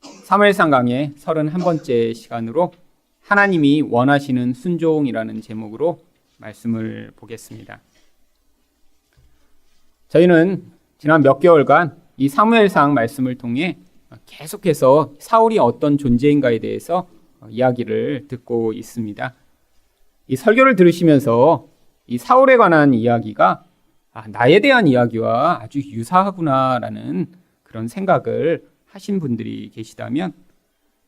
사무엘상 강의 31번째 시간으로 하나님이 원하시는 순종이라는 제목으로 말씀을 보겠습니다. 저희는 지난 몇 개월간 이 사무엘상 말씀을 통해 계속해서 사울이 어떤 존재인가에 대해서 이야기를 듣고 있습니다. 이 설교를 들으시면서 이 사울에 관한 이야기가 나에 대한 이야기와 아주 유사하구나라는 그런 생각을 하신 분들이 계시다면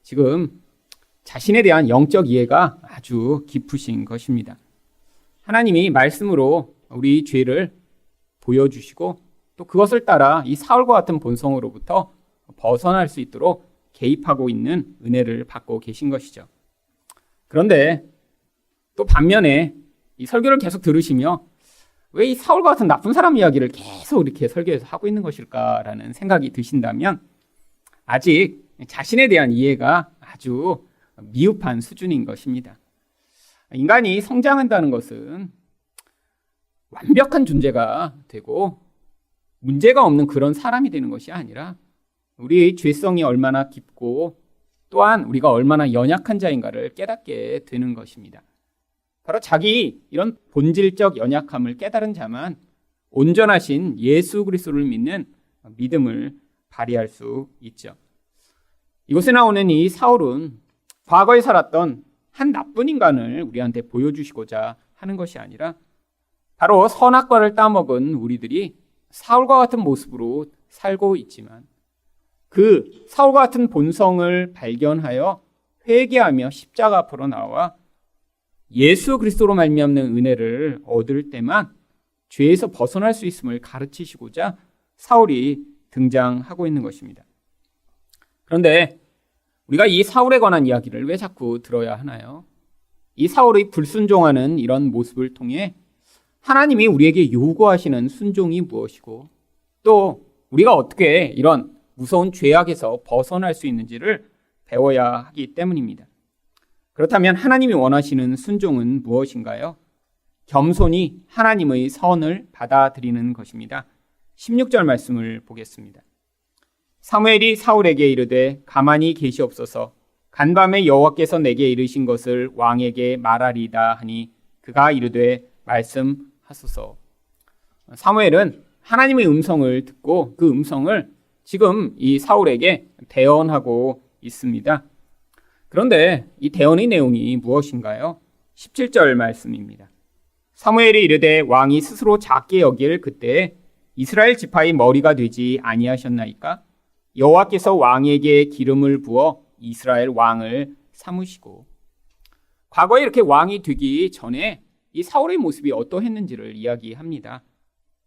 지금 자신에 대한 영적 이해가 아주 깊으신 것입니다. 하나님이 말씀으로 우리 죄를 보여주시고 또 그것을 따라 이 사울과 같은 본성으로부터 벗어날 수 있도록 개입하고 있는 은혜를 받고 계신 것이죠. 그런데 또 반면에 이 설교를 계속 들으시며 왜 이 사울과 같은 나쁜 사람 이야기를 계속 이렇게 설교에서 하고 있는 것일까라는 생각이 드신다면 아직 자신에 대한 이해가 아주 미흡한 수준인 것입니다. 인간이 성장한다는 것은 완벽한 존재가 되고 문제가 없는 그런 사람이 되는 것이 아니라 우리의 죄성이 얼마나 깊고 또한 우리가 얼마나 연약한 자인가를 깨닫게 되는 것입니다. 바로 자기 이런 본질적 연약함을 깨달은 자만 온전하신 예수 그리스도를 믿는 믿음을 발휘할 수 있죠. 이곳에 나오는 이 사울은 과거에 살았던 한 나쁜 인간을 우리한테 보여주시고자 하는 것이 아니라 바로 선악과를 따먹은 우리들이 사울과 같은 모습으로 살고 있지만 그 사울과 같은 본성을 발견하여 회개하며 십자가 앞으로 나와 예수 그리스도로 말미암는 은혜를 얻을 때만 죄에서 벗어날 수 있음을 가르치시고자 사울이 등장하고 있는 것입니다. 그런데 우리가 이 사울에 관한 이야기를 왜 자꾸 들어야 하나요? 이 사울의 불순종하는 이런 모습을 통해 하나님이 우리에게 요구하시는 순종이 무엇이고 또 우리가 어떻게 이런 무서운 죄악에서 벗어날 수 있는지를 배워야 하기 때문입니다. 그렇다면 하나님이 원하시는 순종은 무엇인가요? 겸손히 하나님의 선을 받아들이는 것입니다. 16절 말씀을 보겠습니다. 사무엘이 사울에게 이르되 가만히 계시옵소서 간밤에 여호와께서 내게 이르신 것을 왕에게 말하리이다 하니 그가 이르되 말씀하소서. 사무엘은 하나님의 음성을 듣고 그 음성을 지금 이 사울에게 대언하고 있습니다. 그런데 이 대언의 내용이 무엇인가요? 17절 말씀입니다. 사무엘이 이르되 왕이 스스로 작게 여길 그때 이스라엘 지파의 머리가 되지 아니하셨나이까? 여호와께서 왕에게 기름을 부어 이스라엘 왕을 삼으시고. 과거에 이렇게 왕이 되기 전에 이 사울의 모습이 어떠했는지를 이야기합니다.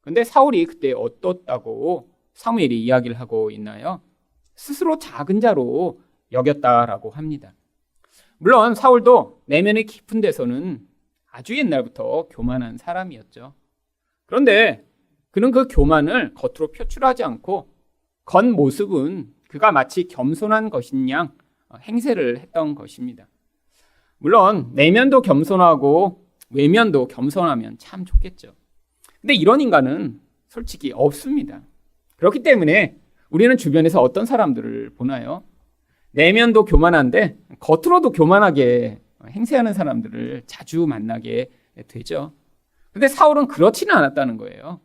그런데 사울이 그때 어떻다고 사무엘이 이야기를 하고 있나요? 스스로 작은 자로 여겼다라고 합니다. 물론 사울도 내면의 깊은 데서는 아주 옛날부터 교만한 사람이었죠. 그런데 그는 그 교만을 겉으로 표출하지 않고 겉모습은 그가 마치 겸손한 것인 양 행세를 했던 것입니다. 물론 내면도 겸손하고 외면도 겸손하면 참 좋겠죠. 근데 이런 인간은 솔직히 없습니다. 그렇기 때문에 우리는 주변에서 어떤 사람들을 보나요? 내면도 교만한데 겉으로도 교만하게 행세하는 사람들을 자주 만나게 되죠. 근데 사울은 그렇지는 않았다는 거예요.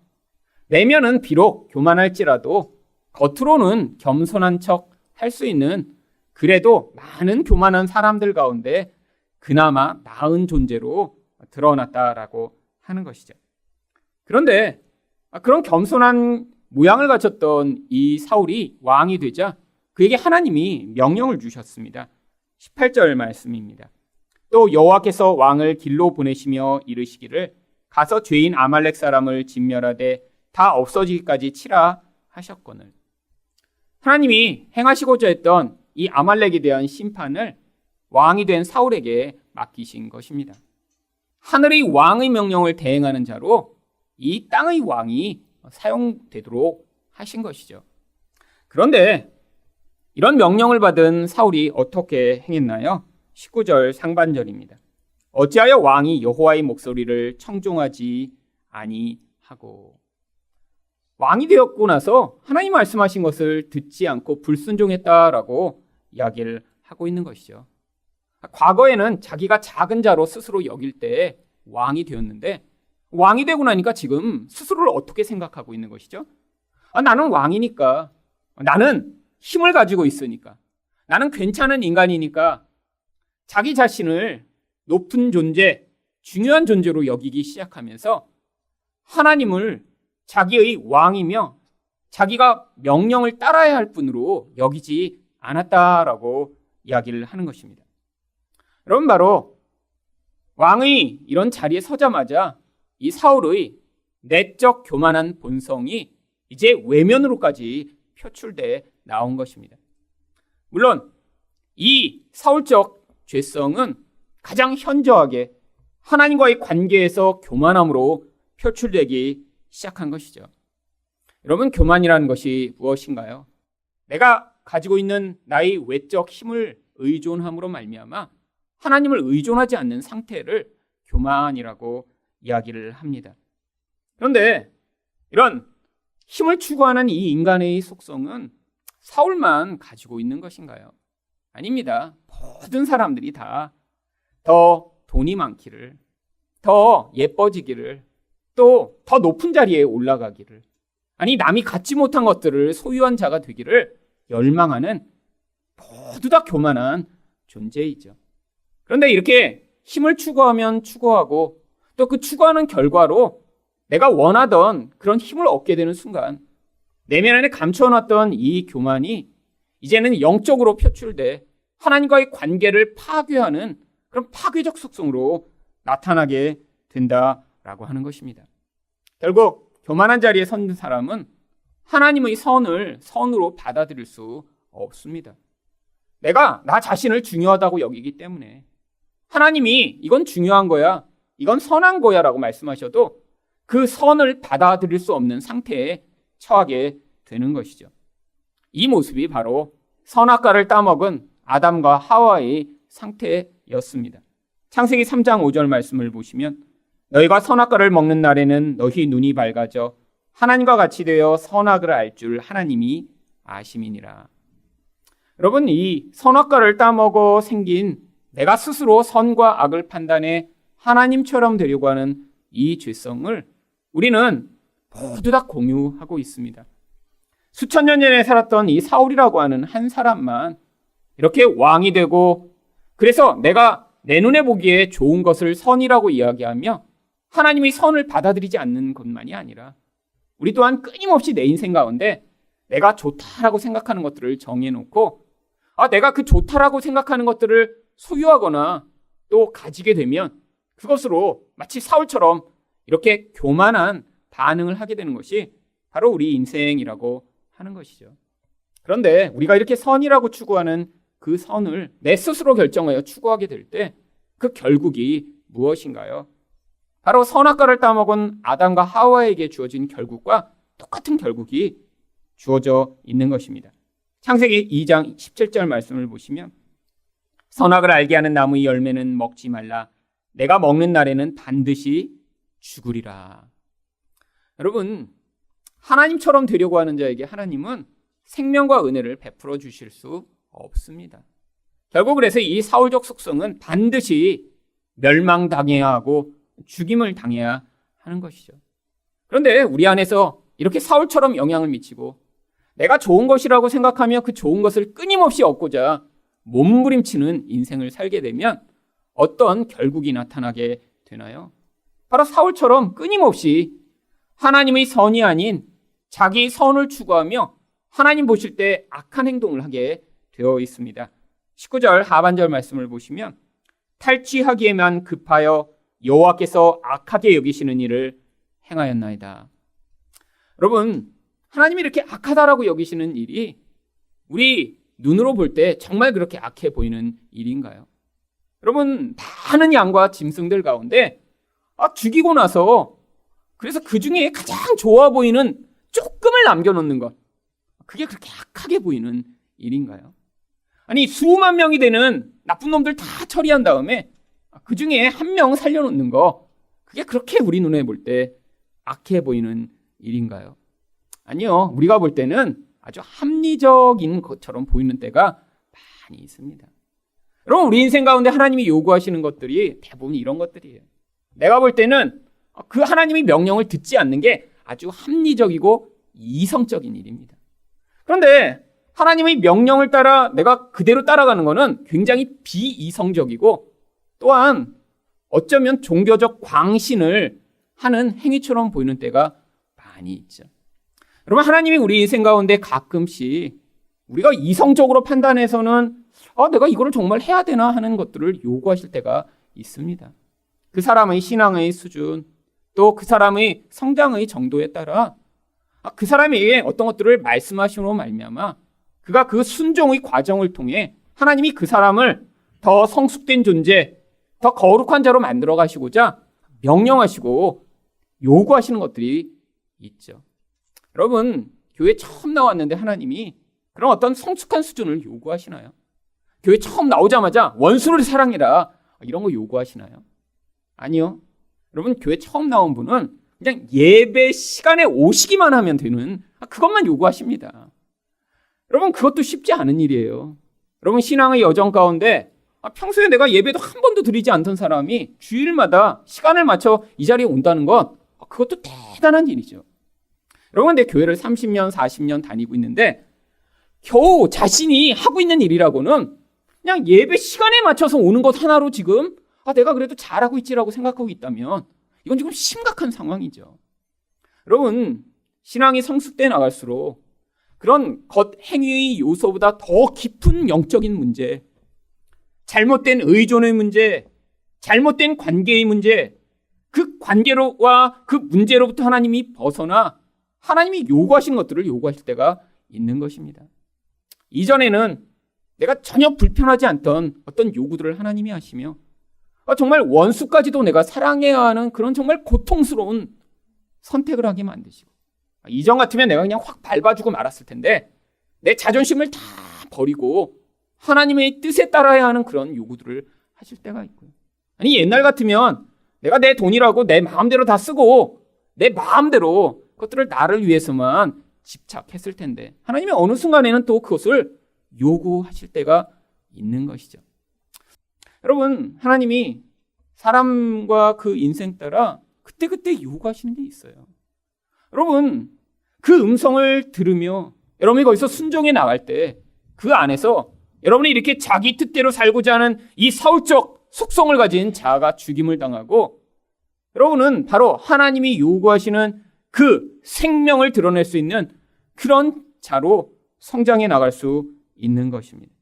내면은 비록 교만할지라도 겉으로는 겸손한 척 할 수 있는 그래도 많은 교만한 사람들 가운데 그나마 나은 존재로 드러났다라고 하는 것이죠. 그런데 그런 겸손한 모양을 갖췄던 이 사울이 왕이 되자 그에게 하나님이 명령을 주셨습니다. 18절 말씀입니다. 또 여호와께서 왕을 길로 보내시며 이르시기를 가서 죄인 아말렉 사람을 진멸하되 다 없어지기까지 치라 하셨거늘. 하나님이 행하시고자 했던 이 아말렉에 대한 심판을 왕이 된 사울에게 맡기신 것입니다. 하늘의 왕의 명령을 대행하는 자로 이 땅의 왕이 사용되도록 하신 것이죠. 그런데 이런 명령을 받은 사울이 어떻게 행했나요? 19절 상반절입니다. 어찌하여 왕이 여호와의 목소리를 청종하지 아니하고. 왕이 되었고 나서 하나님 말씀하신 것을 듣지 않고 불순종했다라고 이야기를 하고 있는 것이죠. 과거에는 자기가 작은 자로 스스로 여길 때 왕이 되었는데 왕이 되고 나니까 지금 스스로를 어떻게 생각하고 있는 것이죠? 나는 왕이니까, 나는 힘을 가지고 있으니까, 나는 괜찮은 인간이니까 자기 자신을 높은 존재, 중요한 존재로 여기기 시작하면서 하나님을 자기의 왕이며 자기가 명령을 따라야 할 분으로 여기지 않았다라고 이야기를 하는 것입니다. 여러분, 바로 왕의 이런 자리에 서자마자 이 사울의 내적 교만한 본성이 이제 외면으로까지 표출돼 나온 것입니다. 물론 이 사울적 죄성은 가장 현저하게 하나님과의 관계에서 교만함으로 표출되기 시작한 것이죠. 여러분, 교만이라는 것이 무엇인가요? 내가 가지고 있는 나의 외적 힘을 의존함으로 말미암아 하나님을 의존하지 않는 상태를 교만이라고 이야기를 합니다. 그런데 이런 힘을 추구하는 이 인간의 속성은 사울만 가지고 있는 것인가요? 아닙니다. 모든 사람들이 다 더 돈이 많기를, 더 예뻐지기를, 또 더 높은 자리에 올라가기를, 아니 남이 갖지 못한 것들을 소유한 자가 되기를 열망하는 모두 다 교만한 존재이죠. 그런데 이렇게 힘을 추구하면 추구하고 또 그 추구하는 결과로 내가 원하던 그런 힘을 얻게 되는 순간 내면 안에 감춰놨던 이 교만이 이제는 영적으로 표출돼 하나님과의 관계를 파괴하는 그런 파괴적 속성으로 나타나게 된다라고 하는 것입니다. 결국 교만한 자리에 선 사람은 하나님의 선을 선으로 받아들일 수 없습니다. 내가 나 자신을 중요하다고 여기기 때문에 하나님이 이건 중요한 거야, 이건 선한 거야 라고 말씀하셔도 그 선을 받아들일 수 없는 상태에 처하게 되는 것이죠. 이 모습이 바로 선악과를 따먹은 아담과 하와의 상태였습니다. 창세기 3장 5절 말씀을 보시면 너희가 선악과를 먹는 날에는 너희 눈이 밝아져 하나님과 같이 되어 선악을 알 줄 하나님이 아심이니라. 여러분, 이 선악과를 따먹어 생긴 내가 스스로 선과 악을 판단해 하나님처럼 되려고 하는 이 죄성을 우리는 모두 다 공유하고 있습니다. 수천 년 전에 살았던 이 사울이라고 하는 한 사람만 이렇게 왕이 되고 그래서 내가 내 눈에 보기에 좋은 것을 선이라고 이야기하며 하나님의 선을 받아들이지 않는 것만이 아니라 우리 또한 끊임없이 내 인생 가운데 내가 좋다라고 생각하는 것들을 정해놓고 내가 그 좋다라고 생각하는 것들을 소유하거나 또 가지게 되면 그것으로 마치 사울처럼 이렇게 교만한 반응을 하게 되는 것이 바로 우리 인생이라고 하는 것이죠. 그런데 우리가 이렇게 선이라고 추구하는 그 선을 내 스스로 결정하여 추구하게 될 때 그 결국이 무엇인가요? 바로 선악과를 따먹은 아담과 하와에게 주어진 결국과 똑같은 결국이 주어져 있는 것입니다. 창세기 2장 17절 말씀을 보시면 선악을 알게 하는 나무의 열매는 먹지 말라. 내가 먹는 날에는 반드시 죽으리라. 여러분, 하나님처럼 되려고 하는 자에게 하나님은 생명과 은혜를 베풀어 주실 수 없습니다. 결국 그래서 이 사울적 속성은 반드시 멸망당해야 하고 죽임을 당해야 하는 것이죠. 그런데 우리 안에서 이렇게 사울처럼 영향을 미치고 내가 좋은 것이라고 생각하며 그 좋은 것을 끊임없이 얻고자 몸부림치는 인생을 살게 되면 어떤 결국이 나타나게 되나요? 바로 사울처럼 끊임없이 하나님의 선이 아닌 자기 선을 추구하며 하나님 보실 때 악한 행동을 하게 되어 있습니다. 19절 하반절 말씀을 보시면 탈취하기에만 급하여 여호와께서 악하게 여기시는 일을 행하였나이다. 여러분, 하나님이 이렇게 악하다라고 여기시는 일이 우리 눈으로 볼 때 정말 그렇게 악해 보이는 일인가요? 여러분, 많은 양과 짐승들 가운데 죽이고 나서 그래서 그 중에 가장 좋아 보이는 조금을 남겨놓는 것, 그게 그렇게 악하게 보이는 일인가요? 아니, 수만 명이 되는 나쁜 놈들 다 처리한 다음에 그 중에 한 명 살려놓는 거, 그게 그렇게 우리 눈에 볼 때 악해 보이는 일인가요? 아니요. 우리가 볼 때는 아주 합리적인 것처럼 보이는 때가 많이 있습니다. 여러분, 우리 인생 가운데 하나님이 요구하시는 것들이 대부분 이런 것들이에요. 내가 볼 때는 그 하나님의 명령을 듣지 않는 게 아주 합리적이고 이성적인 일입니다. 그런데 하나님의 명령을 따라 내가 그대로 따라가는 것은 굉장히 비이성적이고 또한 어쩌면 종교적 광신을 하는 행위처럼 보이는 때가 많이 있죠. 여러분, 하나님이 우리 인생 가운데 가끔씩 우리가 이성적으로 판단해서는 내가 이거를 정말 해야 되나 하는 것들을 요구하실 때가 있습니다. 그 사람의 신앙의 수준, 또 그 사람의 성장의 정도에 따라 그 사람에게 어떤 것들을 말씀하심으로 말미암아 그가 그 순종의 과정을 통해 하나님이 그 사람을 더 성숙된 존재, 더 거룩한 자로 만들어 가시고자 명령하시고 요구하시는 것들이 있죠. 여러분, 교회 처음 나왔는데 하나님이 그런 어떤 성숙한 수준을 요구하시나요? 교회 처음 나오자마자 원수를 사랑해라 이런 거 요구하시나요? 아니요. 여러분, 교회 처음 나온 분은 그냥 예배 시간에 오시기만 하면 되는 그것만 요구하십니다. 여러분, 그것도 쉽지 않은 일이에요. 여러분, 신앙의 여정 가운데 평소에 내가 예배도 한 번도 드리지 않던 사람이 주일마다 시간을 맞춰 이 자리에 온다는 것, 그것도 대단한 일이죠. 여러분, 내 교회를 30년, 40년 다니고 있는데 겨우 자신이 하고 있는 일이라고는 그냥 예배 시간에 맞춰서 오는 것 하나로 지금 내가 그래도 잘하고 있지라고 생각하고 있다면 이건 지금 심각한 상황이죠. 여러분, 신앙이 성숙돼 나갈수록 그런 겉행위의 요소보다 더 깊은 영적인 문제, 잘못된 의존의 문제, 잘못된 관계의 문제, 그 관계로와 그 문제로부터 하나님이 벗어나 하나님이 요구하신 것들을 요구하실 때가 있는 것입니다. 이전에는 내가 전혀 불편하지 않던 어떤 요구들을 하나님이 하시며 정말 원수까지도 내가 사랑해야 하는 그런 정말 고통스러운 선택을 하게 만드시고, 이전 같으면 내가 그냥 확 밟아주고 말았을 텐데 내 자존심을 다 버리고 하나님의 뜻에 따라야 하는 그런 요구들을 하실 때가 있고요. 아니, 옛날 같으면 내가 내 돈이라고 내 마음대로 다 쓰고 내 마음대로 그것들을 나를 위해서만 집착했을 텐데 하나님이 어느 순간에는 또 그것을 요구하실 때가 있는 것이죠. 여러분, 하나님이 사람과 그 인생 따라 그때그때 요구하시는 게 있어요. 여러분, 그 음성을 들으며 여러분이 거기서 순종해 나갈 때 그 안에서 여러분이 이렇게 자기 뜻대로 살고자 하는 이 사울적 속성을 가진 자아가 죽임을 당하고 여러분은 바로 하나님이 요구하시는 그 생명을 드러낼 수 있는 그런 자로 성장해 나갈 수 있는 것입니다.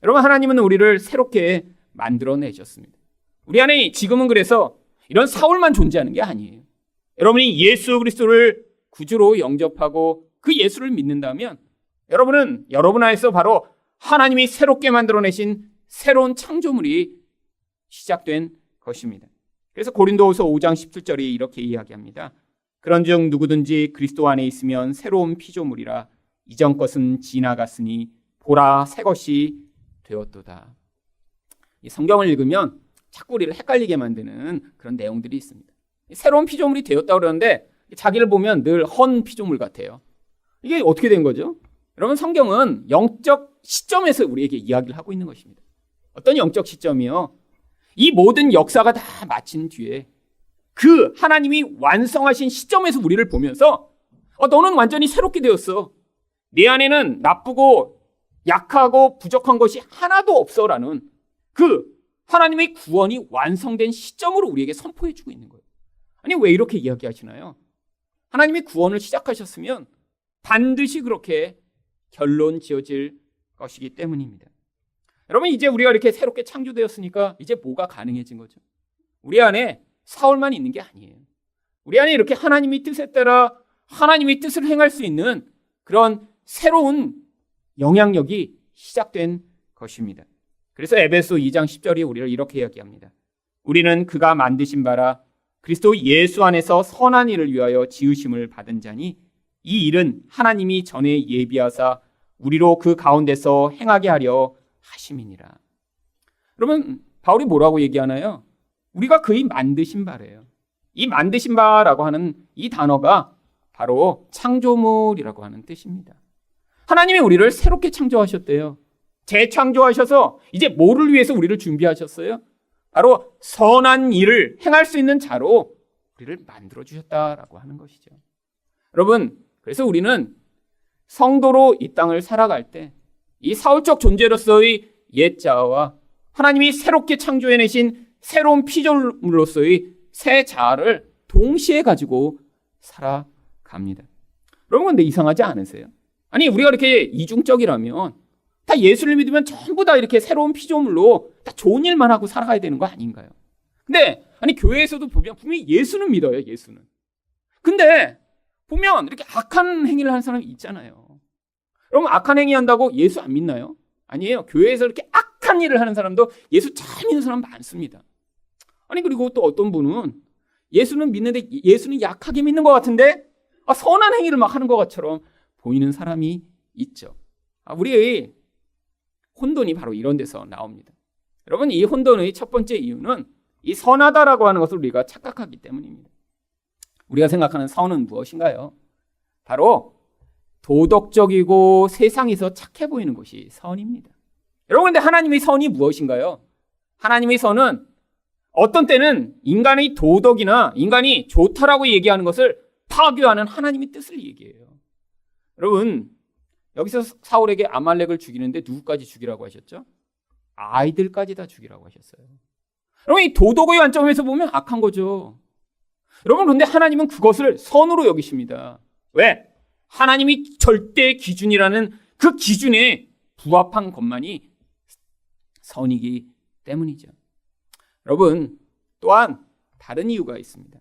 여러분, 하나님은 우리를 새롭게 만들어내셨습니다. 우리 안에 지금은 그래서 이런 사울만 존재하는 게 아니에요. 여러분이 예수 그리스도를 구주로 영접하고 그 예수를 믿는다면 여러분은 여러분 안에서 바로 하나님이 새롭게 만들어내신 새로운 창조물이 시작된 것입니다. 그래서 고린도후서 5장 17절에 이렇게 이야기합니다. 그런즉 누구든지 그리스도 안에 있으면 새로운 피조물이라 이전 것은 지나갔으니 보라 새 것이 되었도다. 이 성경을 읽으면 자꾸 우리를 헷갈리게 만드는 그런 내용들이 있습니다. 새로운 피조물이 되었다고 그러는데 자기를 보면 늘 헌 피조물 같아요. 이게 어떻게 된 거죠? 여러분, 성경은 영적 시점에서 우리에게 이야기를 하고 있는 것입니다. 어떤 영적 시점이요? 이 모든 역사가 다 마친 뒤에 그 하나님이 완성하신 시점에서 우리를 보면서 너는 완전히 새롭게 되었어. 내 안에는 나쁘고 약하고 부족한 것이 하나도 없어라는 그 하나님의 구원이 완성된 시점으로 우리에게 선포해 주고 있는 거예요. 아니, 왜 이렇게 이야기하시나요? 하나님이 구원을 시작하셨으면 반드시 그렇게 결론 지어질 것이기 때문입니다. 여러분, 이제 우리가 이렇게 새롭게 창조되었으니까 이제 뭐가 가능해진 거죠? 우리 안에 사울만 있는 게 아니에요. 우리 안에 이렇게 하나님의 뜻에 따라 하나님의 뜻을 행할 수 있는 그런 새로운 영향력이 시작된 것입니다. 그래서 에베소 2장 10절이 우리를 이렇게 이야기합니다. 우리는 그가 만드신 바라 그리스도 예수 안에서 선한 일을 위하여 지으심을 받은 자니 이 일은 하나님이 전에 예비하사 우리로 그 가운데서 행하게 하려 하심이니라. 그러면 바울이 뭐라고 얘기하나요? 우리가 그의 만드신 바래요. 이 만드신 바라고 하는 이 단어가 바로 창조물이라고 하는 뜻입니다. 하나님이 우리를 새롭게 창조하셨대요. 재창조하셔서 이제 뭐를 위해서 우리를 준비하셨어요? 바로 선한 일을 행할 수 있는 자로 우리를 만들어 주셨다라고 하는 것이죠. 여러분, 그래서 우리는 성도로 이 땅을 살아갈 때 이 사울적 존재로서의 옛자아와 하나님이 새롭게 창조해내신 새로운 피조물로서의 새 자아를 동시에 가지고 살아갑니다. 여러분, 근데 이상하지 않으세요? 아니, 우리가 이렇게 이중적이라면 다 예수를 믿으면 전부 다 이렇게 새로운 피조물로 다 좋은 일만 하고 살아가야 되는 거 아닌가요? 근데 아니, 교회에서도 보면 분명히 예수는 믿어요. 예수는. 근데 보면 이렇게 악한 행위를 하는 사람이 있잖아요. 여러분, 악한 행위 한다고 예수 안 믿나요? 아니에요. 교회에서 이렇게 악한 일을 하는 사람도 예수 잘 믿는 사람 많습니다. 아니, 그리고 또 어떤 분은 예수는 믿는데 예수는 약하게 믿는 것 같은데 선한 행위를 막 하는 것처럼 보이는 사람이 있죠. 우리의 혼돈이 바로 이런 데서 나옵니다. 여러분, 이 혼돈의 첫 번째 이유는 이 선하다라고 하는 것을 우리가 착각하기 때문입니다. 우리가 생각하는 선은 무엇인가요? 바로 도덕적이고 세상에서 착해 보이는 것이 선입니다. 여러분, 근데 하나님의 선이 무엇인가요? 하나님의 선은 어떤 때는 인간의 도덕이나 인간이 좋다라고 얘기하는 것을 파괴하는 하나님의 뜻을 얘기해요. 여러분, 여기서 사울에게 아말렉을 죽이는데 누구까지 죽이라고 하셨죠? 아이들까지 다 죽이라고 하셨어요. 여러분, 이 도덕의 관점에서 보면 악한 거죠. 여러분, 그런데 하나님은 그것을 선으로 여기십니다. 왜? 하나님이 절대 기준이라는 그 기준에 부합한 것만이 선이기 때문이죠. 여러분, 또한 다른 이유가 있습니다.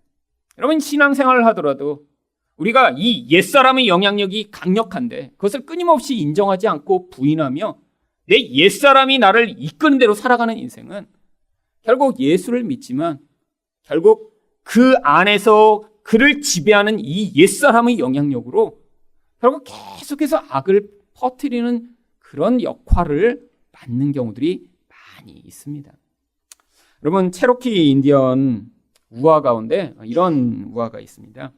여러분, 신앙생활을 하더라도 우리가 이 옛사람의 영향력이 강력한데 그것을 끊임없이 인정하지 않고 부인하며 내 옛사람이 나를 이끄는 대로 살아가는 인생은 결국 예수를 믿지만 결국 그 안에서 그를 지배하는 이 옛사람의 영향력으로 결국 계속해서 악을 퍼뜨리는 그런 역할을 맡는 경우들이 많이 있습니다. 여러분, 체로키 인디언 우화 가운데 이런 우화가 있습니다.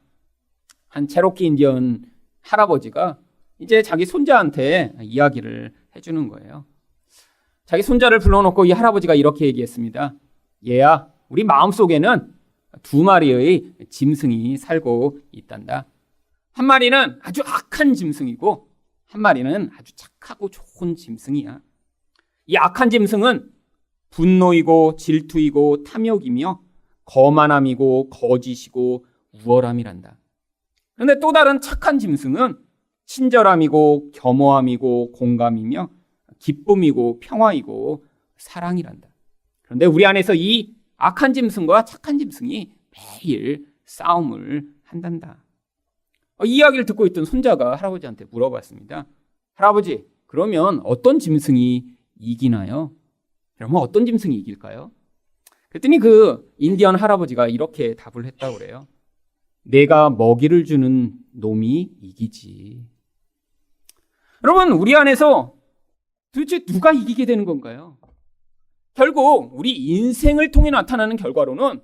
한 체로키 인디언 할아버지가 이제 자기 손자한테 이야기를 해주는 거예요. 자기 손자를 불러놓고 이 할아버지가 이렇게 얘기했습니다. 얘야, 우리 마음속에는 두 마리의 짐승이 살고 있단다. 한 마리는 아주 악한 짐승이고 한 마리는 아주 착하고 좋은 짐승이야. 이 악한 짐승은 분노이고 질투이고 탐욕이며 거만함이고 거짓이고 우월함이란다. 그런데 또 다른 착한 짐승은 친절함이고 겸허함이고 공감이며 기쁨이고 평화이고 사랑이란다. 그런데 우리 안에서 이 악한 짐승과 착한 짐승이 매일 싸움을 한단다. 이 이야기를 듣고 있던 손자가 할아버지한테 물어봤습니다. 할아버지, 그러면 어떤 짐승이 이기나요? 그러면 어떤 짐승이 이길까요? 그랬더니 그 인디언 할아버지가 이렇게 답을 했다고 그래요. 내가 먹이를 주는 놈이 이기지. 여러분, 우리 안에서 도대체 누가 이기게 되는 건가요? 결국 우리 인생을 통해 나타나는 결과로는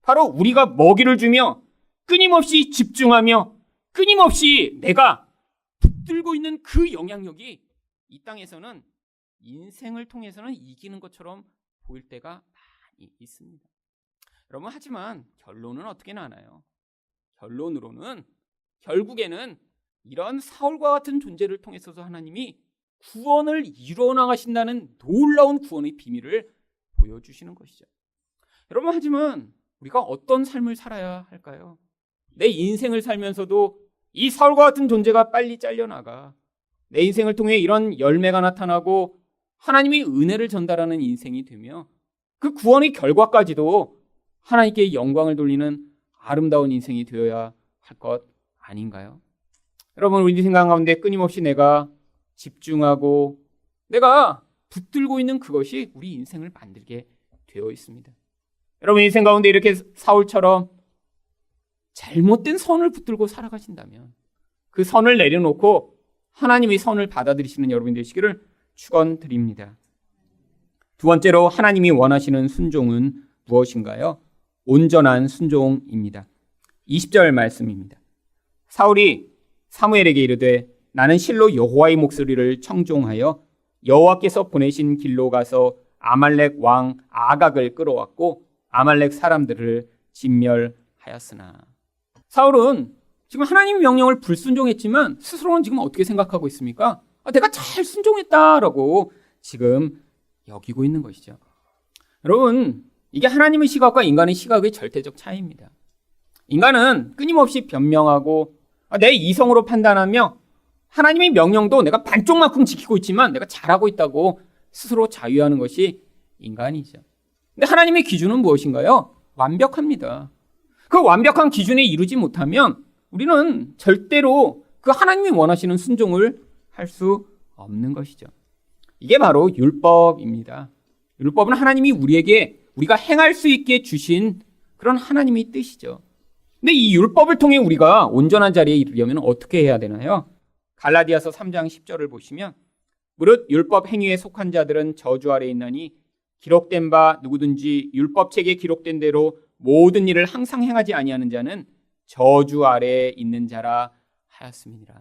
바로 우리가 먹이를 주며 끊임없이 집중하며 끊임없이 내가 붙들고 있는 그 영향력이 이 땅에서는 인생을 통해서는 이기는 것처럼 보일 때가 많이 있습니다. 여러분, 하지만 결론은 어떻게 나나요? 결론으로는 결국에는 이런 사울과 같은 존재를 통해서도 하나님이 구원을 이루어 나가신다는 놀라운 구원의 비밀을 보여주시는 것이죠. 여러분, 하지만 우리가 어떤 삶을 살아야 할까요? 내 인생을 살면서도 이 사울과 같은 존재가 빨리 잘려나가 내 인생을 통해 이런 열매가 나타나고 하나님이 은혜를 전달하는 인생이 되며 그 구원의 결과까지도 하나님께 영광을 돌리는 아름다운 인생이 되어야 할 것 아닌가요? 여러분, 우리 생각 가운데 끊임없이 내가 집중하고 내가 붙들고 있는 그것이 우리 인생을 만들게 되어 있습니다. 여러분, 인생 가운데 이렇게 사울처럼 잘못된 선을 붙들고 살아가신다면 그 선을 내려놓고 하나님의 선을 받아들이시는 여러분 되시기를 축원드립니다. 두 번째로 하나님이 원하시는 순종은 무엇인가요? 온전한 순종입니다. 20절 말씀입니다. 사울이 사무엘에게 이르되 나는 실로 여호와의 목소리를 청종하여 여호와께서 보내신 길로 가서 아말렉 왕 아각을 끌어왔고 아말렉 사람들을 진멸하였으나. 사울은 지금 하나님의 명령을 불순종했지만 스스로는 지금 어떻게 생각하고 있습니까? 내가 잘 순종했다라고 지금 여기고 있는 것이죠. 여러분, 이게 하나님의 시각과 인간의 시각의 절대적 차이입니다. 인간은 끊임없이 변명하고 내 이성으로 판단하며 하나님의 명령도 내가 반쪽만큼 지키고 있지만 내가 잘하고 있다고 스스로 자유하는 것이 인간이죠. 근데 하나님의 기준은 무엇인가요? 완벽합니다. 그 완벽한 기준에 이르지 못하면 우리는 절대로 그 하나님이 원하시는 순종을 할 수 없는 것이죠. 이게 바로 율법입니다. 율법은 하나님이 우리가 행할 수 있게 주신 그런 하나님의 뜻이죠. 근데 이 율법을 통해 우리가 온전한 자리에 이르려면 어떻게 해야 되나요? 갈라디아서 3장 10절을 보시면 무릇 율법 행위에 속한 자들은 저주 아래에 있나니 기록된 바 누구든지 율법책에 기록된 대로 모든 일을 항상 행하지 아니하는 자는 저주 아래에 있는 자라 하였음이니라.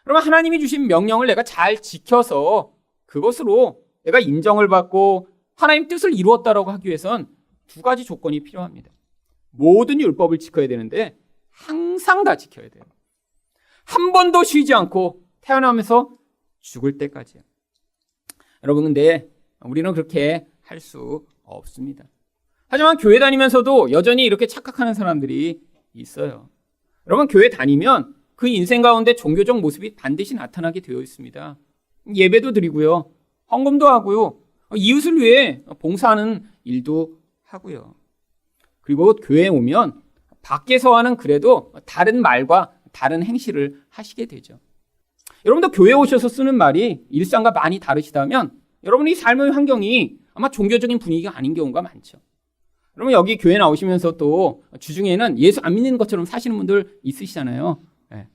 그러면 하나님이 주신 명령을 내가 잘 지켜서 그것으로 내가 인정을 받고 하나님 뜻을 이루었다라고 하기 위해선 두 가지 조건이 필요합니다. 모든 율법을 지켜야 되는데 항상 다 지켜야 돼요. 한 번도 쉬지 않고 태어나면서 죽을 때까지요. 여러분, 근데 우리는 그렇게 할 수 없습니다. 하지만 교회 다니면서도 여전히 이렇게 착각하는 사람들이 있어요. 여러분, 교회 다니면 그 인생 가운데 종교적 모습이 반드시 나타나게 되어 있습니다. 예배도 드리고요. 헌금도 하고요. 이웃을 위해 봉사하는 일도 하고요. 그리고 교회에 오면 밖에서 하는 그래도 다른 말과 다른 행실을 하시게 되죠. 여러분도 교회에 오셔서 쓰는 말이 일상과 많이 다르시다면 여러분의 삶의 환경이 아마 종교적인 분위기가 아닌 경우가 많죠. 여러분, 여기 교회 나오시면서 또 주중에는 예수 안 믿는 것처럼 사시는 분들 있으시잖아요. 네.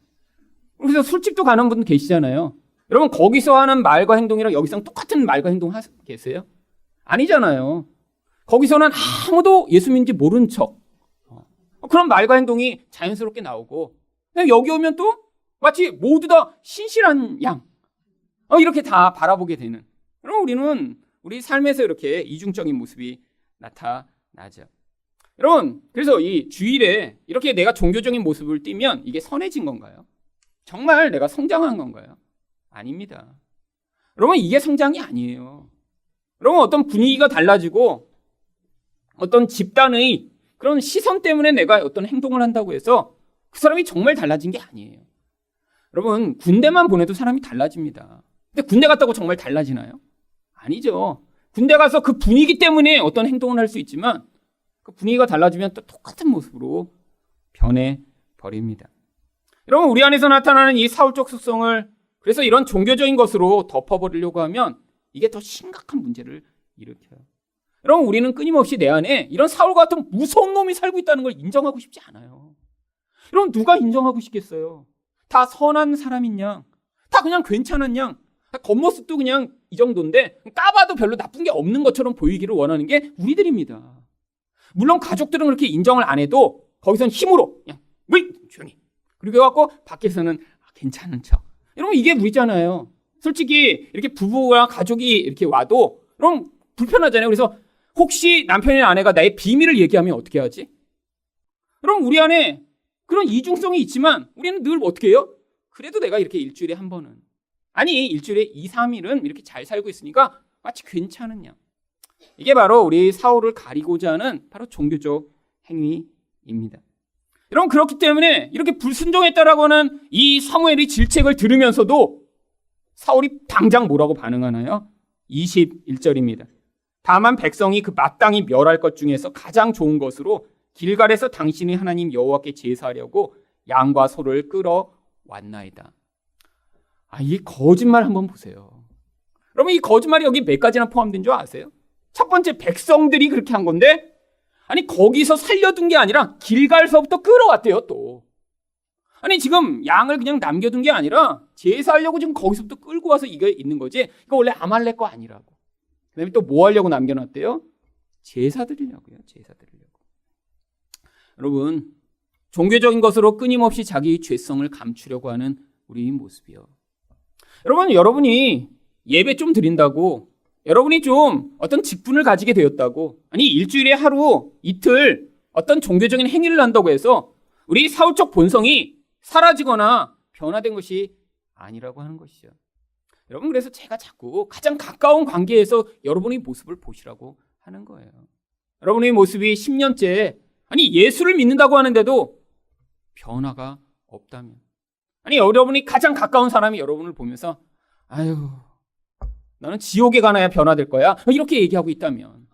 그래서 술집도 가는 분 계시잖아요. 여러분, 거기서 하는 말과 행동이랑 여기서 똑같은 말과 행동 계세요? 아니잖아요. 거기서는 아무도 예수 믿는지 모른 척 그런 말과 행동이 자연스럽게 나오고 여기 오면 또 마치 모두 다 신실한 양 이렇게 다 바라보게 되는. 그럼 우리는 우리 삶에서 이렇게 이중적인 모습이 나타나죠. 여러분, 그래서 이 주일에 이렇게 내가 종교적인 모습을 띠면 이게 선해진 건가요? 정말 내가 성장한 건가요? 아닙니다. 여러분, 이게 성장이 아니에요. 여러분, 어떤 분위기가 달라지고 어떤 집단의 그런 시선 때문에 내가 어떤 행동을 한다고 해서 그 사람이 정말 달라진 게 아니에요. 여러분, 군대만 보내도 사람이 달라집니다. 근데 군대 갔다고 정말 달라지나요? 아니죠. 군대 가서 그 분위기 때문에 어떤 행동을 할 수 있지만 그 분위기가 달라지면 또 똑같은 모습으로 변해버립니다. 여러분, 우리 안에서 나타나는 이 사울적 습성을 그래서 이런 종교적인 것으로 덮어버리려고 하면 이게 더 심각한 문제를 일으켜요. 여러분, 우리는 끊임없이 내 안에 이런 사울 같은 무서운 놈이 살고 있다는 걸 인정하고 싶지 않아요. 여러분, 누가 인정하고 싶겠어요? 다 선한 사람인 양, 다 그냥 괜찮은 양, 겉모습도 그냥 이 정도인데 까봐도 별로 나쁜 게 없는 것처럼 보이기를 원하는 게 우리들입니다. 물론 가족들은 그렇게 인정을 안 해도 거기선 힘으로 그냥 조용히 그리고 해갖고 밖에서는 괜찮은 척. 여러분, 이게 우리잖아요. 솔직히 이렇게 부부랑 가족이 이렇게 와도 그럼 불편하잖아요. 그래서 혹시 남편이나 아내가 나의 비밀을 얘기하면 어떻게 하지? 그럼 우리 안에 그런 이중성이 있지만 우리는 늘 어떻게 해요? 그래도 내가 이렇게 일주일에 한 번은 아니 일주일에 2, 3일은 이렇게 잘 살고 있으니까 마치 괜찮은 양. 이게 바로 우리 사울을 가리고자 하는 바로 종교적 행위입니다. 여러분, 그렇기 때문에 이렇게 불순종했다라고 하는 이 사무엘의 질책을 들으면서도 사울이 당장 뭐라고 반응하나요? 21절입니다. 다만 백성이 그 마땅히 멸할 것 중에서 가장 좋은 것으로 길갈에서 당신의 하나님 여호와께 제사하려고 양과 소를 끌어왔나이다. 이 거짓말 한번 보세요. 여러분, 이 거짓말이 여기 몇 가지나 포함된 줄 아세요? 첫 번째, 백성들이 그렇게 한 건데 아니 거기서 살려둔 게 아니라 길갈서부터 끌어왔대요. 또 아니 지금 양을 그냥 남겨둔 게 아니라 제사하려고 지금 거기서부터 끌고 와서 이게 있는 거지. 이거 원래 아말렉 거 아니라고. 그 다음에 또 뭐 하려고 남겨놨대요? 제사 드리려고요. 제사 드리려고. 여러분, 종교적인 것으로 끊임없이 자기 죄성을 감추려고 하는 우리의 모습이요. 여러분이 예배 좀 드린다고, 여러분이 좀 어떤 직분을 가지게 되었다고, 아니 일주일에 하루, 이틀 어떤 종교적인 행위를 한다고 해서 우리 사울적 본성이 사라지거나 변화된 것이 아니라고 하는 것이죠. 여러분, 그래서 제가 자꾸 가장 가까운 관계에서 여러분의 모습을 보시라고 하는 거예요. 여러분의 모습이 10년째, 아니 예수를 믿는다고 하는데도 변화가 없다면, 아니 여러분이 가장 가까운 사람이 여러분을 보면서 아유, 너는 지옥에 가나야 변화될 거야, 이렇게 얘기하고 있다면,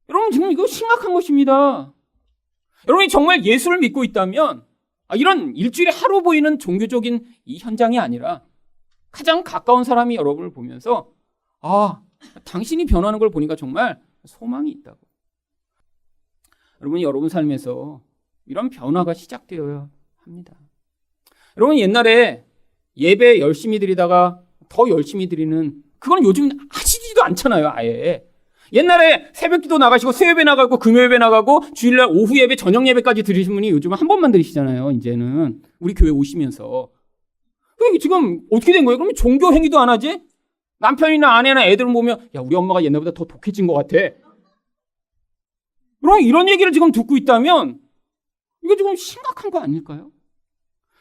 여러분 지금 이거 심각한 것입니다. 여러분이 정말 예수를 믿고 있다면 이런 일주일에 하루 보이는 종교적인 이 현장이 아니라 가장 가까운 사람이 여러분을 보면서 당신이 변하는 걸 보니까 정말 소망이 있다고. 여러분이 여러분 삶에서 이런 변화가 시작되어야 합니다. 여러분, 옛날에 예배 열심히 드리다가 더 열심히 드리는, 그건 요즘 하시지도 않잖아요, 아예. 옛날에 새벽기도 나가시고 수요예배 나가고 금요예배 나가고 주일날 오후 예배 저녁 예배까지 드리신 분이 요즘은 한 번만 드리시잖아요. 이제는 우리 교회 오시면서. 지금 어떻게 된 거예요? 그러면 종교 행위도 안 하지? 남편이나 아내나 애들을 보면 야, 우리 엄마가 옛날보다 더 독해진 것 같아. 그럼 이런 얘기를 지금 듣고 있다면 이거 지금 심각한 거 아닐까요?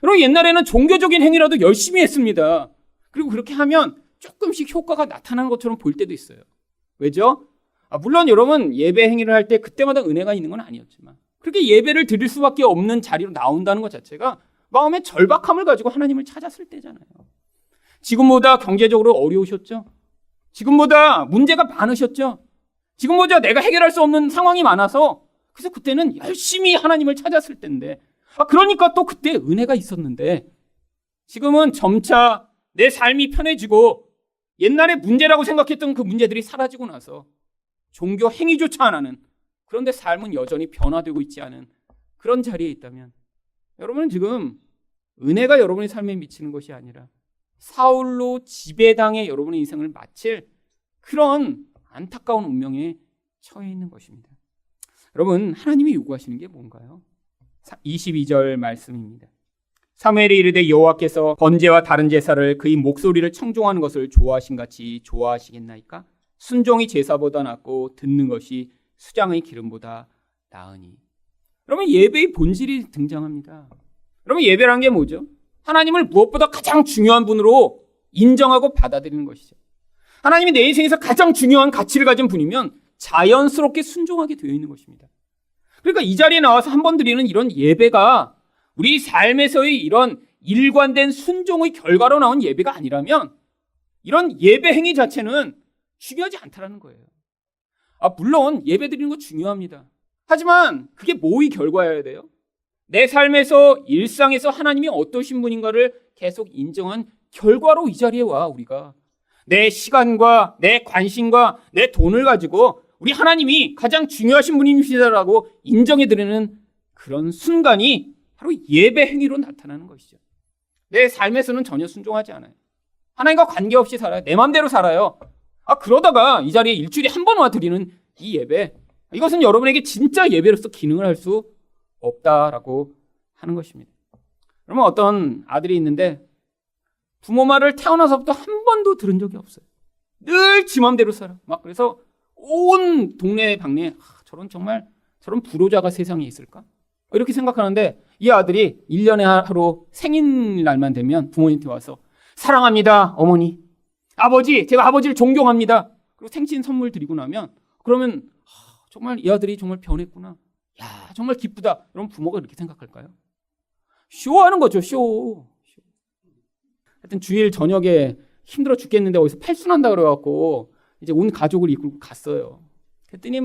그럼 옛날에는 종교적인 행위라도 열심히 했습니다. 그리고 그렇게 하면 조금씩 효과가 나타나는 것처럼 보일 때도 있어요. 왜죠? 물론 여러분 예배 행위를 할 때 그때마다 은혜가 있는 건 아니었지만 그렇게 예배를 드릴 수밖에 없는 자리로 나온다는 것 자체가 마음의 절박함을 가지고 하나님을 찾았을 때잖아요. 지금보다 경제적으로 어려우셨죠? 지금보다 문제가 많으셨죠? 지금보다 내가 해결할 수 없는 상황이 많아서 그래서 그때는 열심히 하나님을 찾았을 때인데 그러니까 또 그때 은혜가 있었는데 지금은 점차 내 삶이 편해지고 옛날에 문제라고 생각했던 그 문제들이 사라지고 나서 종교 행위조차 안 하는, 그런데 삶은 여전히 변화되고 있지 않은 그런 자리에 있다면 여러분은 지금 은혜가 여러분의 삶에 미치는 것이 아니라 사울로 지배당해 여러분의 인생을 마칠 그런 안타까운 운명에 처해 있는 것입니다. 여러분, 하나님이 요구하시는 게 뭔가요? 22절 말씀입니다. 사무엘이 이르되 여호와께서 번제와 다른 제사를 그의 목소리를 청종하는 것을 좋아하신 같이 좋아하시겠나이까? 순종이 제사보다 낫고 듣는 것이 수장의 기름보다 나으니. 여러분, 예배의 본질이 등장합니다. 여러분, 예배란 게 뭐죠? 하나님을 무엇보다 가장 중요한 분으로 인정하고 받아들이는 것이죠. 하나님이 내 인생에서 가장 중요한 가치를 가진 분이면 자연스럽게 순종하게 되어 있는 것입니다. 그러니까 이 자리에 나와서 한 번 드리는 이런 예배가 우리 삶에서의 이런 일관된 순종의 결과로 나온 예배가 아니라면 이런 예배 행위 자체는 중요하지 않다라는 거예요. 물론 예배 드리는 거 중요합니다. 하지만 그게 뭐의 결과여야 돼요? 내 삶에서 일상에서 하나님이 어떠신 분인가를 계속 인정한 결과로 이 자리에 와. 우리가 내 시간과 내 관심과 내 돈을 가지고 우리 하나님이 가장 중요하신 분이시다라고 인정해드리는 그런 순간이 바로 예배 행위로 나타나는 것이죠. 내 삶에서는 전혀 순종하지 않아요. 하나님과 관계없이 살아요. 내 마음대로 살아요. 그러다가 이 자리에 일주일에 한 번 와 드리는 이 예배, 이것은 여러분에게 진짜 예배로서 기능을 할 수 없다라고 하는 것입니다. 그러면 어떤 아들이 있는데 부모 말을 태어나서부터 한 번도 들은 적이 없어요. 늘 지 마음대로 살아. 그래서 온 동네 방네 저런 불효자가 세상에 있을까? 이렇게 생각하는데 이 아들이 1년에 하루 생일날만 되면 부모님한테 와서 사랑합니다, 어머니. 아버지, 제가 아버지를 존경합니다. 그리고 생신 선물 드리고 나면 그러면 정말 이 아들이 정말 변했구나. 야, 정말 기쁘다. 그럼 부모가 그렇게 생각할까요? 쇼하는 거죠, 쇼. 하여튼 주일 저녁에 힘들어 죽겠는데 어디서 팔순한다 그래갖고 이제 온 가족을 이끌고 갔어요. 그랬더니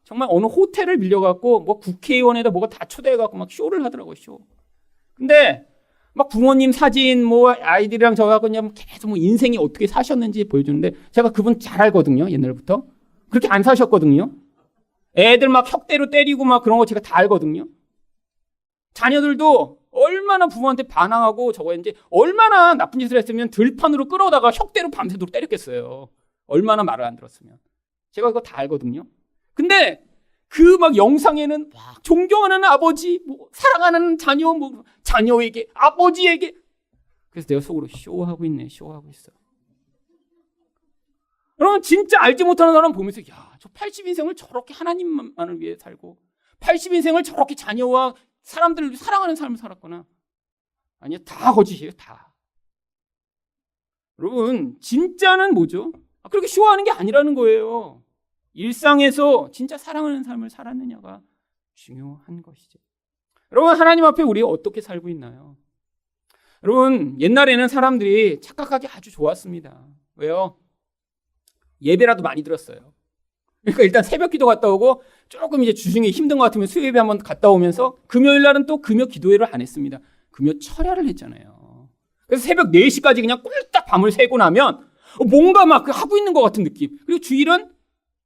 정말 어느 호텔을 빌려갖고 국회의원에다 뭐가 다 초대해갖고 쇼를 하더라고요, 쇼. 근데 부모님 사진 아이들이랑 저하고 그냥 계속 인생이 어떻게 사셨는지 보여주는데 제가 그분 잘 알거든요, 옛날부터. 그렇게 안 사셨거든요. 애들 혁대로 때리고 그런 거 제가 다 알거든요. 자녀들도 얼마나 부모한테 반항하고 저거 이제 얼마나 나쁜 짓을 했으면 들판으로 끌어다가 혁대로 밤새도록 때렸겠어요. 얼마나 말을 안 들었으면. 제가 그거 다 알거든요. 근데 그 영상에는 존경하는 아버지, 사랑하는 자녀, 자녀에게, 아버지에게. 그래서 내가 속으로 쇼하고 있네, 쇼하고 있어. 여러분 진짜 알지 못하는 사람 보면서 야, 저 80인생을 저렇게 하나님만을 위해 살고 80인생을 저렇게 자녀와 사람들을 사랑하는 삶을 살았구나. 아니요, 다 거짓이에요, 다. 여러분 진짜는 뭐죠? 그렇게 쇼하는 게 아니라는 거예요. 일상에서 진짜 사랑하는 삶을 살았느냐가 중요한 것이죠. 여러분 하나님 앞에 우리 어떻게 살고 있나요? 여러분 옛날에는 사람들이 착각하기 아주 좋았습니다. 왜요? 예배라도 많이 들었어요. 그러니까 일단 새벽 기도 갔다 오고 조금 이제 주중에 힘든 것 같으면 수요예배 한번 갔다 오면서 금요일 날은 또 금요 기도회를 안 했습니다. 금요 철야를 했잖아요. 그래서 새벽 4시까지 그냥 꿀딱 밤을 새고 나면 뭔가 막 하고 있는 것 같은 느낌. 그리고 주일은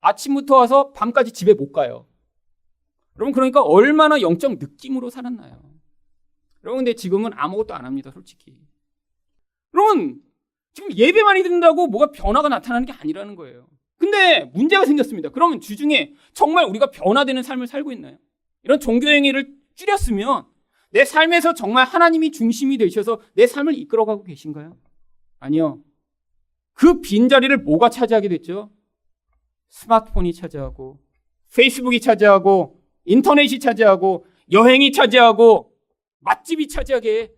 아침부터 와서 밤까지 집에 못 가요. 여러분 그러니까 얼마나 영적 느낌으로 살았나요? 여러분 근데 지금은 아무것도 안 합니다, 솔직히. 여러분 지금 예배 많이 듣는다고 뭐가 변화가 나타나는 게 아니라는 거예요. 근데 문제가 생겼습니다. 그러면 주중에 정말 우리가 변화되는 삶을 살고 있나요? 이런 종교 행위를 줄였으면 내 삶에서 정말 하나님이 중심이 되셔서 내 삶을 이끌어가고 계신가요? 아니요. 그 빈자리를 뭐가 차지하게 됐죠? 스마트폰이 차지하고 페이스북이 차지하고 인터넷이 차지하고 여행이 차지하고 맛집이 차지하게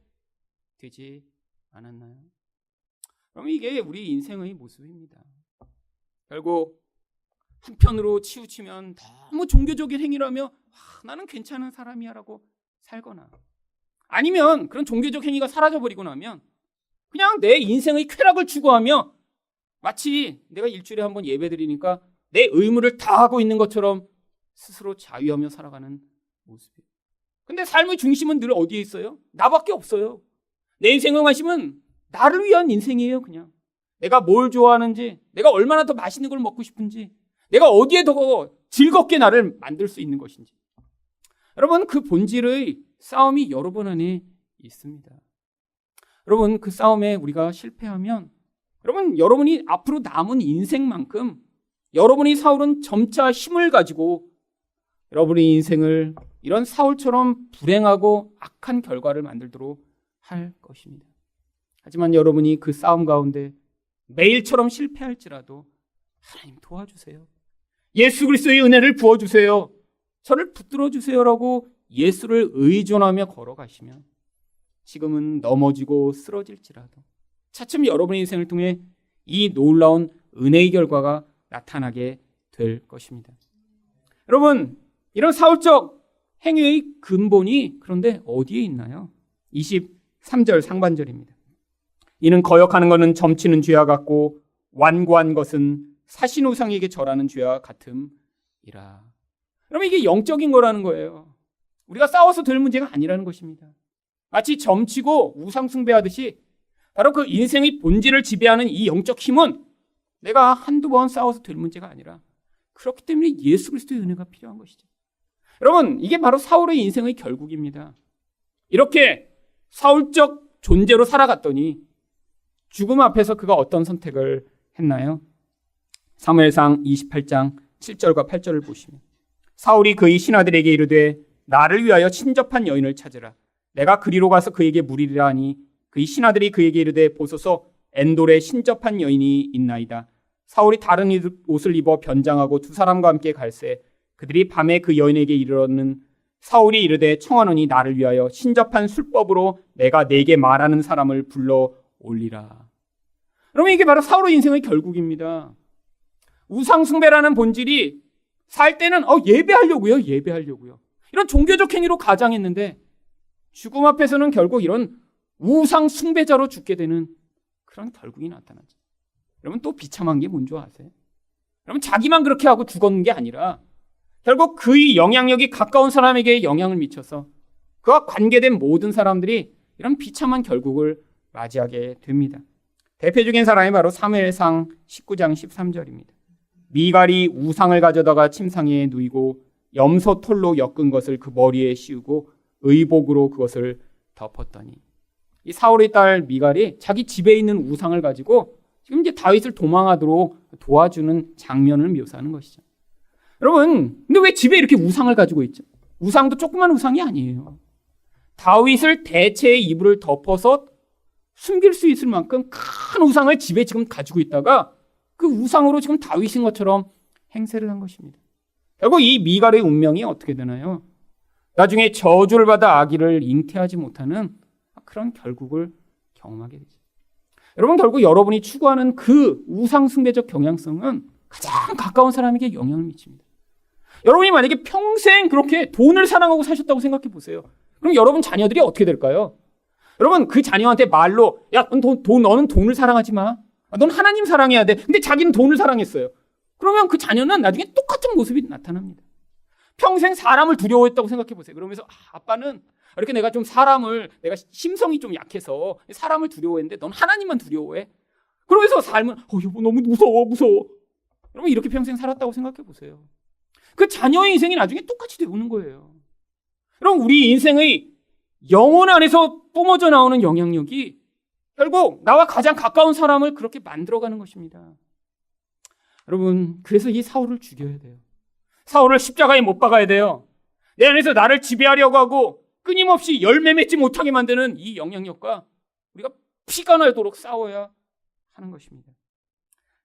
되지 않았나요? 그럼 이게 우리 인생의 모습입니다. 결국 한편으로 치우치면 너무 종교적인 행위라며 나는 괜찮은 사람이야 라고 살거나 아니면 그런 종교적 행위가 사라져버리고 나면 그냥 내 인생의 쾌락을 추구하며 마치 내가 일주일에 한 번 예배드리니까 내 의무를 다하고 있는 것처럼 스스로 자유하며 살아가는 모습이에요. 근데 삶의 중심은 늘 어디에 있어요? 나밖에 없어요. 내 인생의 관심은 나를 위한 인생이에요. 그냥 내가 뭘 좋아하는지, 내가 얼마나 더 맛있는 걸 먹고 싶은지, 내가 어디에 더 즐겁게 나를 만들 수 있는 것인지. 여러분 그 본질의 싸움이 여러분 안에 있습니다. 여러분 그 싸움에 우리가 실패하면 여러분이 앞으로 남은 인생만큼 여러분이 사울은 점차 힘을 가지고 여러분의 인생을 이런 사울처럼 불행하고 악한 결과를 만들도록 할 것입니다. 하지만 여러분이 그 싸움 가운데 매일처럼 실패할지라도 하나님 도와주세요. 예수 그리스도의 은혜를 부어주세요. 저를 붙들어 주세요라고 예수를 의존하며 걸어가시면 지금은 넘어지고 쓰러질지라도 차츰 여러분의 인생을 통해 이 놀라운 은혜의 결과가 나타나게 될 것입니다. 여러분 이런 사울적 행위의 근본이 그런데 어디에 있나요? 23절 상반절입니다. 이는 거역하는 것은 점치는 죄와 같고 완고한 것은 사신 우상에게 절하는 죄와 같음이라. 여러분 이게 영적인 거라는 거예요. 우리가 싸워서 될 문제가 아니라는 것입니다. 마치 점치고 우상 숭배하듯이 바로 그 인생의 본질을 지배하는 이 영적 힘은 내가 한두 번 싸워서 될 문제가 아니라 그렇기 때문에 예수 그리스도의 은혜가 필요한 것이죠. 여러분 이게 바로 사울의 인생의 결국입니다. 이렇게 사울적 존재로 살아갔더니 죽음 앞에서 그가 어떤 선택을 했나요? 사무엘상 28장 7절과 8절을 보시면 사울이 그의 신하들에게 이르되 나를 위하여 친접한 여인을 찾으라. 내가 그리로 가서 그에게 물으리라 하니 그의 신하들이 그에게 이르되 보소서 엔돌에 신접한 여인이 있나이다. 사울이 다른 옷을 입어 변장하고 두 사람과 함께 갈새 그들이 밤에 그 여인에게 이르러는 사울이 이르되 청하노니 나를 위하여 신접한 술법으로 내가 네게 말하는 사람을 불러 올리라. 여러분 이게 바로 사울의 인생의 결국입니다. 우상 숭배라는 본질이 살 때는 예배하려고요. 이런 종교적 행위로 가장했는데 죽음 앞에서는 결국 이런 우상 숭배자로 죽게 되는 그런 결국이 나타나죠. 여러분 또 비참한 게 뭔지 아세요? 여러분 자기만 그렇게 하고 죽었는 게 아니라 결국 그의 영향력이 가까운 사람에게 영향을 미쳐서 그와 관계된 모든 사람들이 이런 비참한 결국을 맞이하게 됩니다. 대표적인 사람이 바로 사무엘상 19장 13절입니다. 미갈이 우상을 가져다가 침상에 누이고 염소 털로 엮은 것을 그 머리에 씌우고 의복으로 그것을 덮었더니 이 사울의 딸 미갈이 자기 집에 있는 우상을 가지고 지금 이제 다윗을 도망하도록 도와주는 장면을 묘사하는 것이죠. 여러분, 근데 왜 집에 이렇게 우상을 가지고 있죠? 우상도 조그만 우상이 아니에요. 다윗을 대체의 이불을 덮어서 숨길 수 있을 만큼 큰 우상을 집에 지금 가지고 있다가 그 우상으로 지금 다윗인 것처럼 행세를 한 것입니다. 결국 이 미갈의 운명이 어떻게 되나요? 나중에 저주를 받아 아기를 잉태하지 못하는 그런 결국을 경험하게 되죠. 여러분, 결국 여러분이 추구하는 그 우상숭배적 경향성은 가장 가까운 사람에게 영향을 미칩니다. 여러분이 만약에 평생 그렇게 돈을 사랑하고 사셨다고 생각해 보세요. 그럼 여러분 자녀들이 어떻게 될까요? 여러분, 그 자녀한테 말로 야, 너는 돈을 사랑하지 마. 넌 하나님 사랑해야 돼. 근데 자기는 돈을 사랑했어요. 그러면 그 자녀는 나중에 똑같은 모습이 나타납니다. 평생 사람을 두려워했다고 생각해 보세요. 그러면서 아빠는 이렇게 내가 내가 심성이 좀 약해서 사람을 두려워했는데 넌 하나님만 두려워해. 그러면서 삶은 여보 너무 무서워. 여러분, 이렇게 평생 살았다고 생각해 보세요. 그 자녀의 인생이 나중에 똑같이 되는 거예요. 여러분, 우리 인생의 영혼 안에서 뿜어져 나오는 영향력이 결국 나와 가장 가까운 사람을 그렇게 만들어가는 것입니다. 여러분, 그래서 이 사울을 죽여야 돼요. 사울을 십자가에 못 박아야 돼요. 내 안에서 나를 지배하려고 하고 끊임없이 열매 맺지 못하게 만드는 이 영향력과 우리가 피가 나도록 싸워야 하는 것입니다.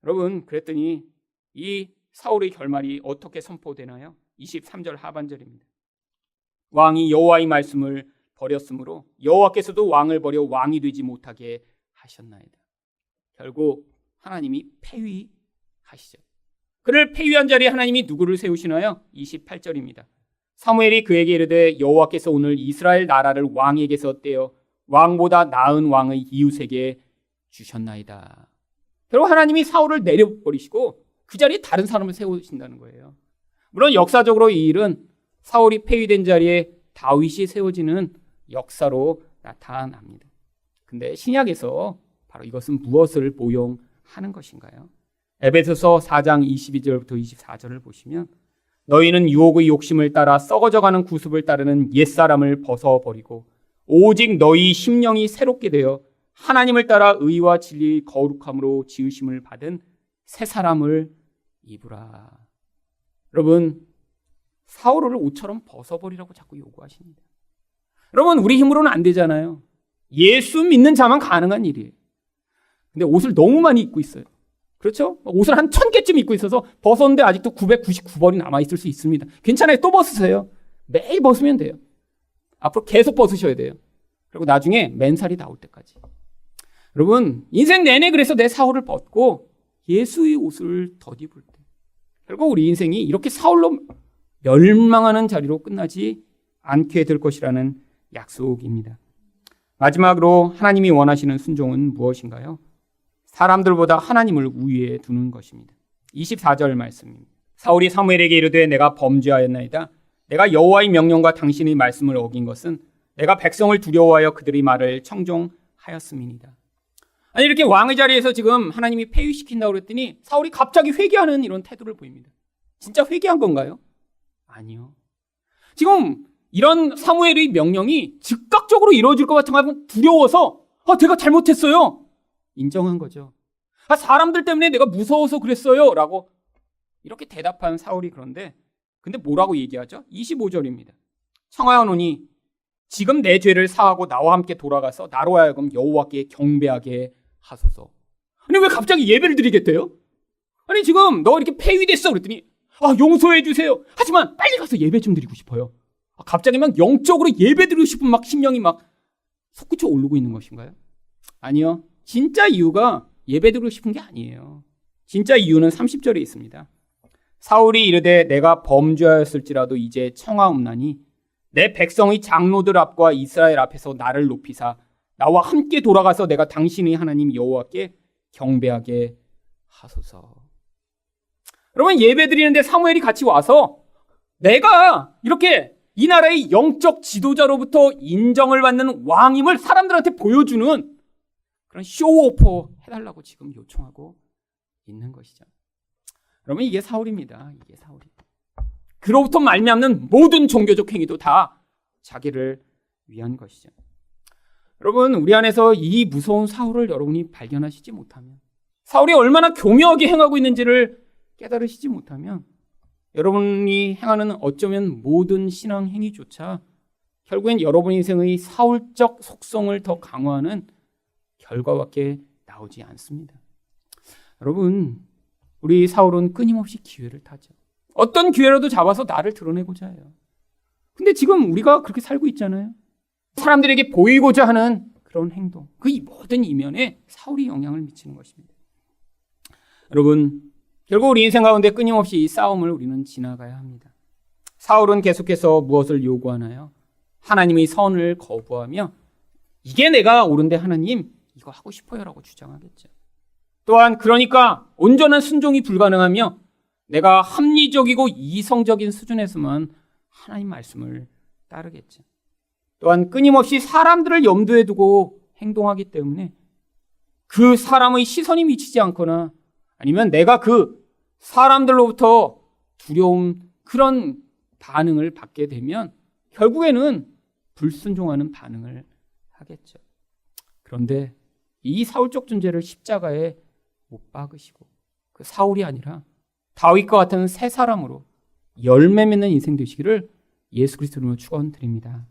여러분, 그랬더니 이 사울의 결말이 어떻게 선포되나요? 23절 하반절입니다. 왕이 여호와의 말씀을 버렸으므로 여호와께서도 왕을 버려 왕이 되지 못하게 하셨나이다. 결국 하나님이 폐위하시죠. 그를 폐위한 자리에 하나님이 누구를 세우시나요? 28절입니다. 사무엘이 그에게 이르되 여호와께서 오늘 이스라엘 나라를 왕에게서 떼어 왕보다 나은 왕의 이웃에게 주셨나이다. 결국 하나님이 사울을 내려버리시고 그 자리에 다른 사람을 세우신다는 거예요. 물론 역사적으로 이 일은 사울이 폐위된 자리에 다윗이 세워지는 역사로 나타납니다. 근데 신약에서 바로 이것은 무엇을 모용하는 것인가요? 에베소서 4장 22절부터 24절을 보시면 너희는 유혹의 욕심을 따라 썩어져가는 구습을 따르는 옛사람을 벗어버리고 오직 너희 심령이 새롭게 되어 하나님을 따라 의와 진리의 거룩함으로 지으심을 받은 새 사람을 입으라. 여러분, 사울을 옷처럼 벗어버리라고 자꾸 요구하십니다. 여러분, 우리 힘으로는 안 되잖아요. 예수 믿는 자만 가능한 일이에요. 근데 옷을 너무 많이 입고 있어요. 그렇죠? 옷을 한 1000개쯤 입고 있어서 벗었는데 아직도 999벌이 남아있을 수 있습니다. 괜찮아요. 또 벗으세요. 매일 벗으면 돼요. 앞으로 계속 벗으셔야 돼요. 그리고 나중에 맨살이 나올 때까지. 여러분, 인생 내내 그래서 내 사울을 벗고 예수의 옷을 덧입을 때 결국 우리 인생이 이렇게 사울로 멸망하는 자리로 끝나지 않게 될 것이라는 약속입니다. 마지막으로 하나님이 원하시는 순종은 무엇인가요? 사람들보다 하나님을 우위에 두는 것입니다. 24절 말씀입니다. 사울이 사무엘에게 이르되 내가 범죄하였나이다. 내가 여호와의 명령과 당신의 말씀을 어긴 것은 내가 백성을 두려워하여 그들의 말을 청종하였음이니이다. 아니, 이렇게 왕의 자리에서 지금 하나님이 폐위시킨다고 그랬더니 사울이 갑자기 회개하는 이런 태도를 보입니다. 진짜 회개한 건가요? 아니요. 지금 이런 사무엘의 명령이 즉각적으로 이루어질 것 같은 두려워서 제가 잘못했어요. 인정한 거죠. 사람들 때문에 내가 무서워서 그랬어요. 라고 이렇게 대답한 사울이 근데 뭐라고 얘기하죠? 25절입니다. 청하노니 지금 내 죄를 사하고 나와 함께 돌아가서 나로 하여금 여호와께 경배하게 하소서. 아니, 왜 갑자기 예배를 드리겠대요? 아니, 지금 너 이렇게 폐위됐어. 그랬더니 용서해 주세요. 하지만 빨리 가서 예배 좀 드리고 싶어요. 갑자기 막 영적으로 예배 드리고 싶은 막 심령이 막 솟구쳐 오르고 있는 것인가요? 아니요. 진짜 이유가 예배 드리고 싶은 게 아니에요. 진짜 이유는 30절에 있습니다. 사울이 이르되 내가 범죄하였을지라도 이제 청하옵나니 내 백성의 장로들 앞과 이스라엘 앞에서 나를 높이사 나와 함께 돌아가서 내가 당신의 하나님 여호와께 경배하게 하소서. 여러분, 예배 드리는데 사무엘이 같이 와서 내가 이렇게 이 나라의 영적 지도자로부터 인정을 받는 왕임을 사람들한테 보여주는 그런 쇼오퍼 해달라고 지금 요청하고 있는 것이죠. 여러분, 이게 사울입니다. 이게 사울이. 그로부터 말미암는 모든 종교적 행위도 다 자기를 위한 것이죠. 여러분, 우리 안에서 이 무서운 사울을 여러분이 발견하시지 못하면, 사울이 얼마나 교묘하게 행하고 있는지를 깨달으시지 못하면 여러분이 행하는 어쩌면 모든 신앙 행위조차 결국엔 여러분 인생의 사울적 속성을 더 강화하는 결과밖에 나오지 않습니다. 여러분, 우리 사울은 끊임없이 기회를 타죠. 어떤 기회라도 잡아서 나를 드러내고자 해요. 근데 지금 우리가 그렇게 살고 있잖아요. 사람들에게 보이고자 하는 그런 행동, 그 모든 이면에 사울이 영향을 미치는 것입니다. 여러분, 결국 우리 인생 가운데 끊임없이 이 싸움을 우리는 지나가야 합니다. 사울은 계속해서 무엇을 요구하나요? 하나님의 선을 거부하며 이게 내가 옳은데 하나님 이거 하고 싶어요라고 주장하겠죠. 또한 그러니까 온전한 순종이 불가능하며 내가 합리적이고 이성적인 수준에서만 하나님 말씀을 따르겠죠. 또한 끊임없이 사람들을 염두에 두고 행동하기 때문에 그 사람의 시선이 미치지 않거나 아니면 내가 그 사람들로부터 두려움 그런 반응을 받게 되면 결국에는 불순종하는 반응을 하겠죠. 그런데 이 사울적 존재를 십자가에 못 박으시고 그 사울이 아니라 다윗과 같은 새 사람으로 열매 맺는 인생 되시기를 예수 그리스도로 축원드립니다.